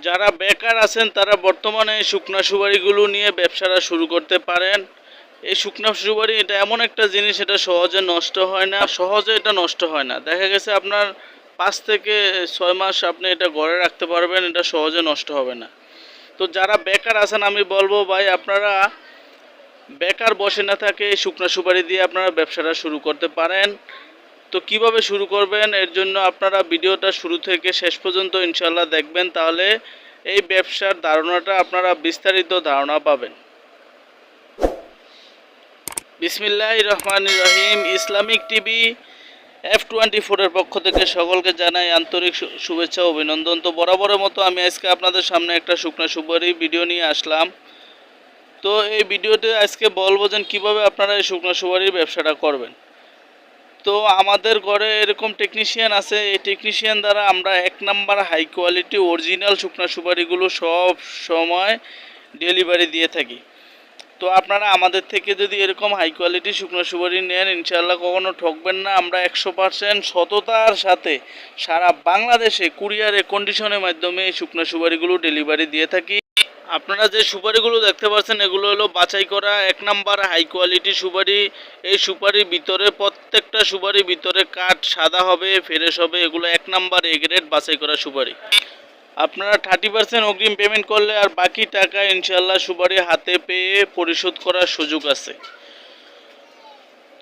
যারা বেকার আছেন তারা বর্তমানে এই শুকনা সুপারিগুলো নিয়ে ব্যবসাটা শুরু করতে পারেন। এই শুকনা সুপারি এটা এমন একটা জিনিস, এটা সহজে নষ্ট হয় না, এটা নষ্ট হয় না। দেখা গেছে আপনার 5 থেকে 6 মাস আপনি এটা ঘরে রাখতে পারবেন, এটা সহজে নষ্ট হবে না। তো যারা বেকার আছেন আমি বলবো ভাই, আপনারা বেকার বসে না থাকে এই শুকনা সুপারি দিয়ে আপনারা ব্যবসাটা শুরু করতে পারেন। তো কিভাবে শুরু করবেন, এর জন্য আপনারা ভিডিওটা শুরু থেকে শেষ পর্যন্ত ইনশাল্লাহ দেখবেন, তাহলে এই ব্যবসার ধারণাটা আপনারা বিস্তারিত ধারণা পাবেন। বিসমিল্লাহির রহমানির রহিম। ইসলামিক টিভি F24 এর পক্ষ থেকে সকলকে জানাই আন্তরিক শুভেচ্ছা ও অভিনন্দন। তো বরাবরের মতো আমি আজকে আপনাদের সামনে একটা শুকনা সুপারি ভিডিও নিয়ে আসলাম। তো এই ভিডিওতে আজকে বলবো যে কীভাবে আপনারা এই শুকনা সুপারির ব্যবসাটা করবেন। তো আমাদের ঘরে এরকম টেকনিশিয়ান আছে, এই টেকনিশিয়ান দ্বারা আমরা 1 নাম্বার হাই কোয়ালিটি অরিজিনাল শুকনা সুপারিগুলো সব সময় ডেলিভারি দিয়ে থাকি। তো আপনারা আমাদের থেকে যদি এরকম হাই কোয়ালিটি শুকনো সুপারি নেন, ইনশাআল্লাহ কখনো ঠকবেন না। আমরা 100% সততার সাথে সারা বাংলাদেশে কুরিয়ারে কন্ডিশনের মাধ্যমে এই শুকনো সুপারিগুলো ডেলিভারি দিয়ে থাকি। আপনারা যে সুপারিগুলো দেখতে পাচ্ছেন এগুলো হলো বাছাই করা 1 নাম্বার হাই কোয়ালিটি সুপারি। এই সুপারির ভিতরে প্রত্যেকটা সুপারির ভিতরে কাঠ সাদা হবে, ফ্রেশ হবে। এগুলো 1 নাম্বার এ গ্রেড বাছাই করা সুপারি। আপনারা 30% অগ্রিম পেমেন্ট করলে আর বাকি টাকা ইনশাল্লাহ সুপারি হাতে পেয়ে পরিশোধ করার সুযোগ আছে।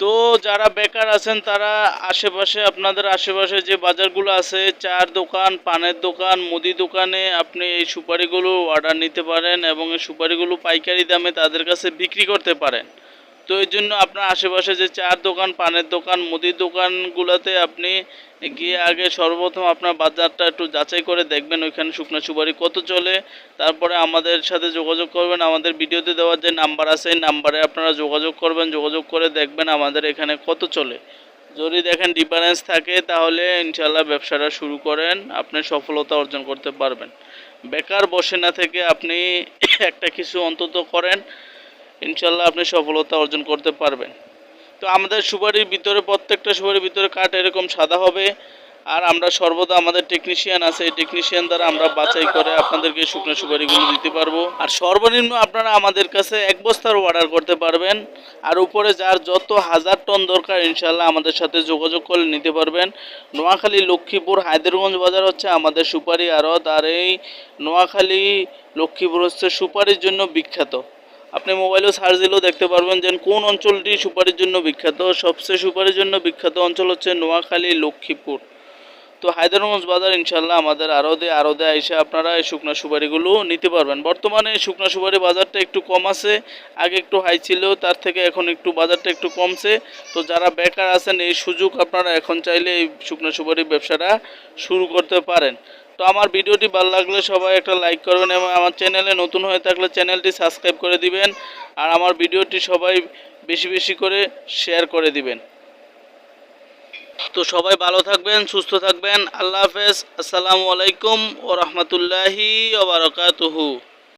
তো যারা বেকার আছেন তারা আপনাদের আশেপাশে যে বাজারগুলো আছে, চার দোকান, পানের দোকান, মুদি দোকানে আপনি এই সুপারিগুলো অর্ডার নিতে পারেন এবং এই সুপারিগুলো পাইকারি দামে তাদের কাছে বিক্রি করতে পারেন। তো এই জন্য আপনার আশেপাশে যে চার দোকান, পানের দোকান, মুদির দোকানগুলোতে আপনি গিয়ে আগে সর্বপ্রথম আপনার বাজারটা একটু যাচাই করে দেখবেন ওইখানে শুকনো সুপারি কত চলে। তারপরে আমাদের সাথে যোগাযোগ করবেন। আমাদের ভিডিওতে দেওয়ার যে নাম্বার আছে এই নাম্বারে আপনারা যোগাযোগ করবেন। যোগাযোগ করে দেখবেন আমাদের এখানে কত চলে। যদি দেখেন ডিফারেন্স থাকে তাহলে ইনশাল্লাহ ব্যবসাটা শুরু করেন, আপনি সফলতা অর্জন করতে পারবেন। বেকার বসে না থেকে আপনি একটা কিছু অন্তত করেন, ইনশাল্লাহ আপনি সফলতা অর্জন করতে পারবেন। তো আমাদের সুপারির ভিতরে প্রত্যেকটা সুপারির ভিতরে কাঠ এরকম সাদা হবে। আর আমরা সর্বদা আমাদের টেকনিশিয়ান আছে, এই টেকনিশিয়ান দ্বারা আমরা বাছাই করে আপনাদেরকে শুকনো সুপারিগুলো দিতে পারবো। আর সর্বনিম্ন আপনারা আমাদের কাছে 1 বস্তার অর্ডার করতে পারবেন। আর উপরে যার যত 1000 টন দরকার ইনশাল্লাহ আমাদের সাথে যোগাযোগ করে নিতে পারবেন। নোয়াখালী, লক্ষ্মীপুর, হায়দ্রগঞ্জ বাজার হচ্ছে আমাদের সুপারি আড়ত। আর এই নোয়াখালী, লক্ষ্মীপুর হচ্ছে সুপারির জন্য বিখ্যাত। আপনি মোবাইলেও সার্চ দিলেও দেখতে পারবেন যে কোন অঞ্চলটি সুপারির জন্য বিখ্যাত। সবচেয়ে সুপারির জন্য বিখ্যাত অঞ্চল হচ্ছে নোয়াখালী, লক্ষ্মীপুর। তো হায়দ্রগঞ্জ বাজার ইনশাল্লাহ আমাদের আরদে এসে আপনারা এই শুকনো সুপারিগুলো নিতে পারবেন। বর্তমানে শুকনো সুপারি বাজারটা একটু কম আছে, আগে একটু হাই ছিল, তার থেকে এখন একটু বাজারটা একটু কমছে। তো যারা বেকার আছেন এই সুযোগ আপনারা এখন চাইলে এই শুকনো সুপারির ব্যবসাটা শুরু করতে পারেন। তো আমার ভিডিওটি ভালো লাগলে সবাই একটা লাইক করবেন এবং আমার চ্যানেলে নতুন হয়ে থাকলে চ্যানেলটি সাবস্ক্রাইব করে দিবেন। আর আমার ভিডিওটি সবাই বেশি বেশি করে শেয়ার করে দিবেন। তো সবাই ভালো থাকবেন, সুস্থ থাকবেন। আল্লাহ হাফেজ। আসসালামু আলাইকুম ওয়া রাহমাতুল্লাহি ওয়া বারাকাতুহু।